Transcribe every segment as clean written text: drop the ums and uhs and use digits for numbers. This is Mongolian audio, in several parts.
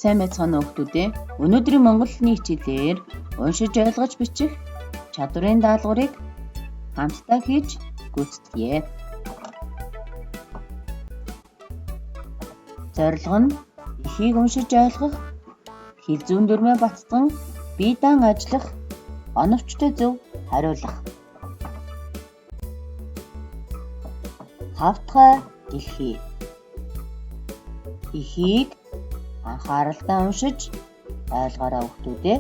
Сайн байцгаана уу хүүхдүүдээ. Өнөөдрийн монголчуудын хичээлээр уншиж ойлгож бичих чадварын даалгаврыг хамтдаа хийж гүйцэтгэе. Зорилго нь эхийг уншиж ойлгох, хэл зүүн дүрмээ баттган бие даан ажиллах, оновчтой зөв хариулах. 5 дахь дэлхий. Эхийг анхааралтай уншиж ойлгоорой хүүхдүүдээ.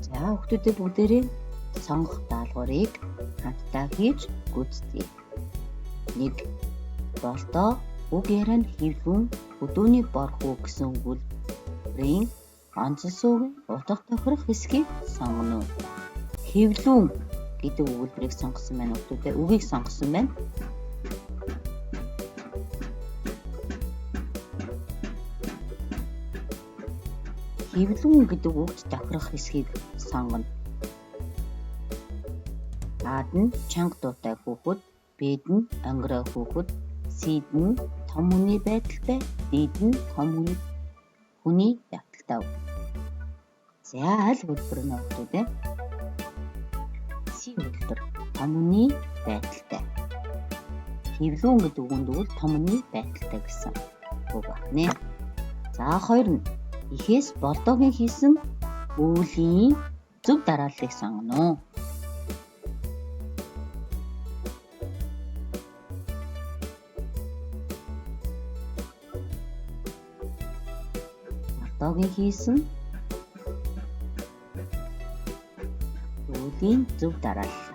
За хүүхдүүдээ бүгдээрээ сонгох даалгаврыг хамтдаа хийж гүйцэтгэе. 1. Болдоо үг ярианд хэвлүүн өдөөний борхуу гэсэн өгүүлбэрийн онцлог үгийн утга тохирох хэсгийг сонгоно. Хэвлүүн гэдэг өгүүлбэрийг сонгосон байна хүүхдүүдээ. Үгийг сонгосон байна. Хэвлүүн гэдэг үгт тохирох хэсгийг сонгоно. Аад нь чанга дуутай хүүхэд, Б'д нь онгироо хүүхэд, C'д нь том хүний байдалтай, Д'д нь том хүний явдалтай. За аль хэлбэр нь хүүхдүүдээ? С хэлбэр том хүний байдалтай. Хэвлүүн гэдэг үгэнд бол том хүний байдалтай гэсэн үг байна. За 2 нь эхээс болдоогийн хийсэн үглийн зөв дарааллыг сонгоно. Болдоогийн хийсэн үглийн зөв дараалал.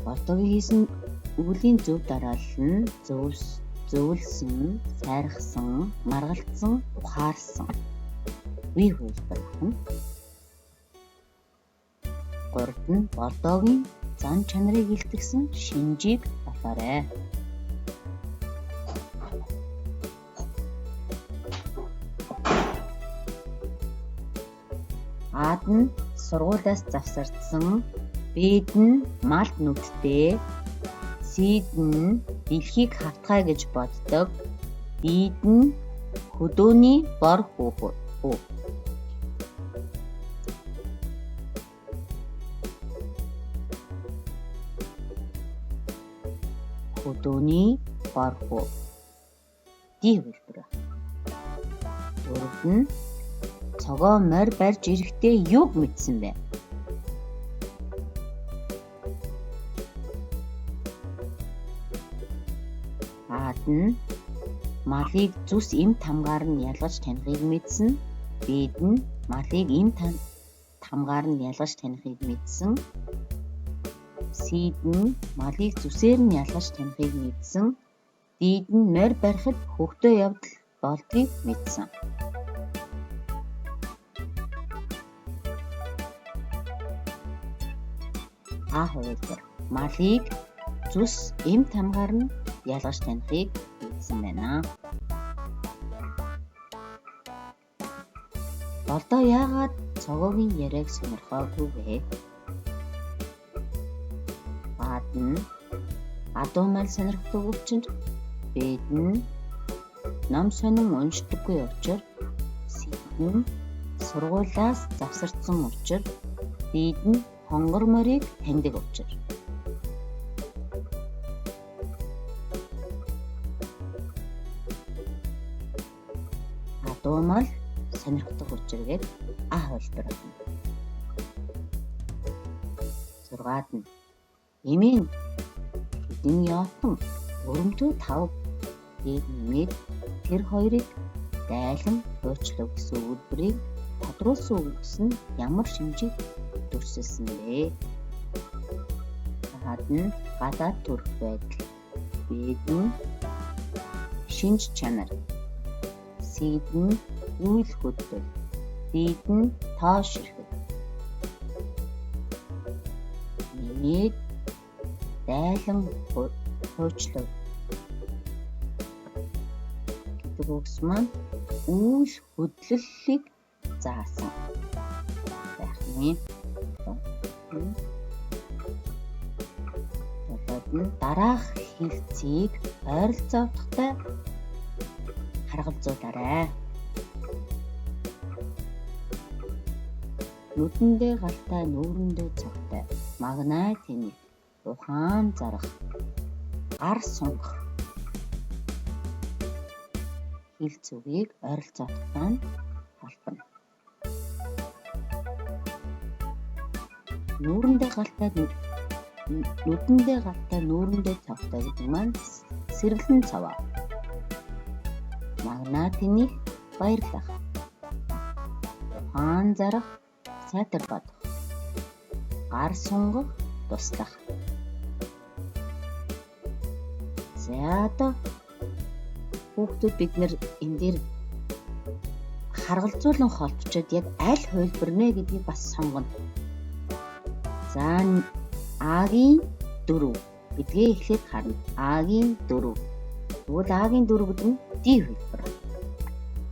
Болдоогийн хийсэн үглийн зөв дараалал нь зөвлөсөн, сайрхсан, маргалдсан, ухаарсан. Үе хэлбэр байна. 3 нь болдоогийн зан чанарыг илтгэсэн шинжийг батаарай. Аад нь сургуулиас завсардсан, Б'д нь малд нүдтэй, C'д нь дэлхийг хавтгай гэж боддог, Д'д нь хөдөөний бор хүүхэд. Хөдөөний бор хүү. Д хэлбэр. 4 нь цогоо морь барьж ирэхдээ юг мэдсэн бэ? Аад нь малыг зүс эм тамгаар нь ялгаж танихыг мэдсэн. Б'д нь малыг эм тамгаар нь ялгаж танихыг мэдсэн. C'д нь малыг зүсээр нь ялгаж танихыг мэдсэн. Д'д нь морь барихад хөвгтөө явдал болдгийг мэдсэн. А хэлбэр малыг зүс эм тамгаар нь ялгаж танихыг мэдсэн байна. Болдоо яагаад цогоогийн яриаг сонирхоогүй вэ? Аад нь адуу мал сонирхдаг учраас, Б'д нь ном сонин уншдаггүй учраас, C'д нь сургуулиас завсардсан учраас, Д'д нь хонгор морийг таньдаг учраас. Адуу мал сонирхдаг учраас гээд А хэлбэр байна. 6 нь Эмийн хэдэн яотон өрөмтөө 5 дээд нэмээд тэр хоёрыг дайлан хуйчлав гэсэн өгүүлбэрийг тодруулсан үгс нь ямар шинжийг төрсөлсөн бэ? Хаад нь гадаад төрх байдал, бэд нь шинж чанар, сид нь үйл хөдлөл, дид нь тоош ирэхэд. Нэмээд дайлан хуйчлав гэдэг үгс маань үйл хөдлөлийг заасан байх нь. Толгойд нь дараах хэлцийг ойролцоотойгоо харгалзуулаарай. Нүдэндээ галтай, нүүрэндээ цогтой, магнай тэнэг, ухаан зарах, гар сунгах хэлц үгийг ойролцоотойгоо холбоно. Нүдэндээ галтай, нүүрэндээ цогтой гэдэг маань сэргэлэн цаваа. Магнай тэнэг баярлах. Ухаан зарах сайтар бодох. Гар сунгах туслах. За одоо хүүхдүүд бид нэр энэ дээр харгалзуулан холбочоод яг аль хувилбар нэ гэдгийг бас сонгоно. За А-гийн 4 гэдгээ эхлээд харна. А-гийн 4. Тэгвэл А-гийн 4 гэдэг нь D хувилбар.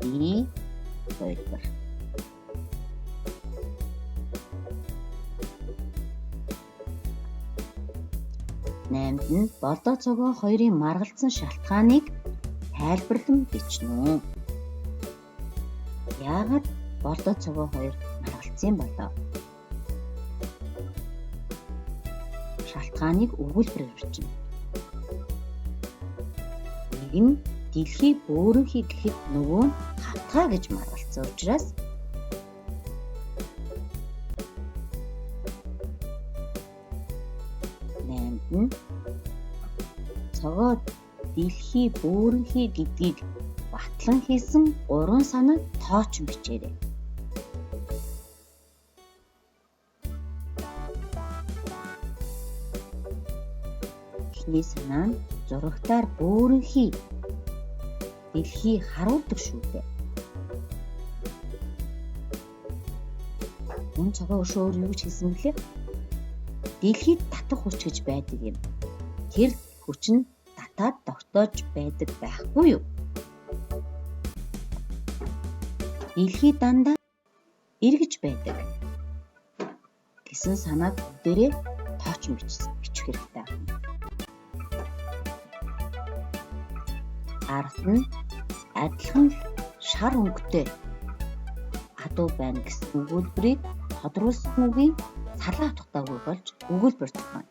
D хувилбар. Наймд нь болдоо цогоо хоёрын маргалцсан шалтгааныг тайлбарлан бичнэ. Яагаад болдоо цогоо хоёр маргалцсан болоо? Шалтгааныг өгүүлбэрээр бичнэ. Нэг нь дэлхий бөөрөнхий гэхэд нөгөө нь хатгаа гэж маргалцсан учраас наймд нь цогоо дэлхий бөөрөнхий гэдгийг батлан хийсэн 3 санааг тооч бичээрэй. Эхний санаа нь зурагтаар бөөрөнхий дэлхий харуулдаг шүү дээ. Энэ цогоо өшөөр юу гэж хэлсэн бэлээ? Дэлхийд татах хүч гэж байдаг юм. Тэр хүч нь татаад тогтоож байдаг байхгүй юу? Дэлхий дандаа эргэж байдаг гэсэн санааг бүгдээрээ тооч бичих хэрэгтэй байна. Ард нь адилхан шар өнгөтэй адуу байна гэсэн өгүүлбэрийг тодруулсан үгийн салаа тухтаагүй болж өгүүлбэр тохино.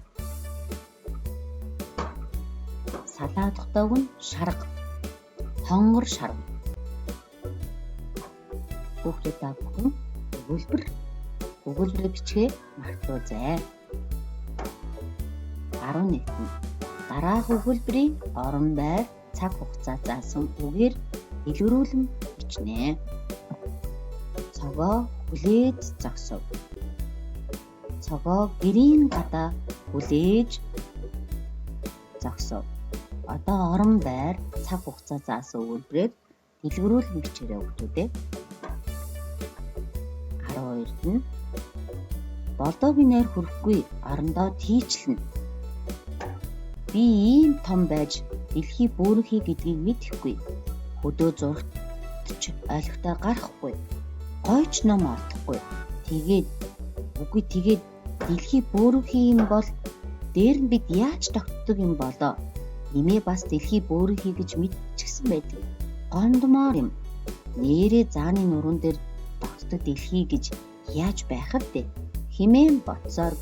Салаа тухтааг нь шарга, хонгор шарга. Хүүхдүүд та бүхэн өгүүлбэрээ бичгээ мартуузай. 11. Дараах өгүүлбэрийг орон байр, цаг хугацаа заасан үгээр дэлгэрүүлэн бичнэ. Цогоо хүлээж зогсов. Цогоо гэрийн гадаа хүлээж зогсов. Одоо орон байр, цаг хугацаа заасан өгүүлбэрээр дэлгэрүүлэн бичээрэй хүүхдүүдээ. 12-д нь болдоогийн найр хүрэхгүй орондоо тийчлэнэ. Би ийм том байж дэлхий бөөрөнхий гэдгийг мэдэхгүй. Хөдөө зурагт ойлгохтой гарахгүй. Гойч ном олдохгүй. Тэгээд дэлхий бөөрөнхий юм бол дээр нь бид яаж тогтдог юм болоо? Нэмээ бас дэлхий бөөрөнхий гэж мэдчихсэн байдаг. Гондмоор юм. Нээрээ зааны нуруунд дээр тогтдог дэлхий гэж яаж байх вэ? Хэмээн бодсоор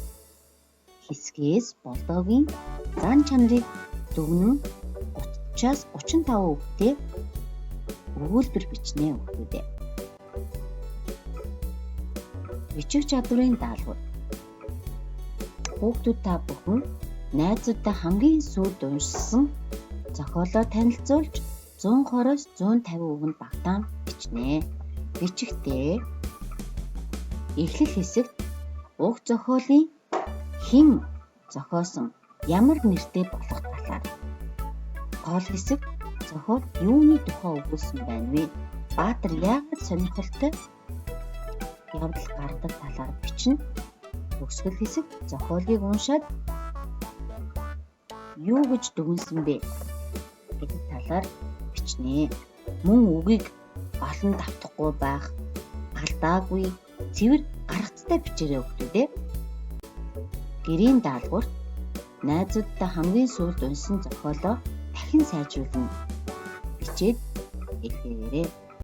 хэсгээс болдоогийн зан чанарыг дүгнэн 30-аас 35 үгтэй өгүүлбэр бичнэ хүүхдүүдээ. Бичих чадварын даалгавар. Хүүхдүүд та бүхэн найзуудтай хамгийн сүүлд уншсан зохиолоо танилцуулж 120-оос 150 үгэнд багтаан бичнэ. Бичихдээ эхлэл хэсэгт уг зохиолын хэн зохиосон ямар нэртэй болох талаар, гол хэсэг зохиол юуны тухай өгүүлсэн байна вэ? Баатар яагаад сонирхолтой явдал гардаг талаар бичнэ. Төгсгөл хэсэг зохиолыг уншаад юу гэж дүгнсэн бэ гэдэг талаар бичнэ. Мөн үгийг олон давтахгүй байх, алдаагүй, цэвэр гаргацтай бичээрэй хүүхдүүдээ. Гэрийн даалгаварт найзуудтай хамгийн сүүлд уншсан зохиолоо дахин сайжруулна. Бичээд илгээгээрэй.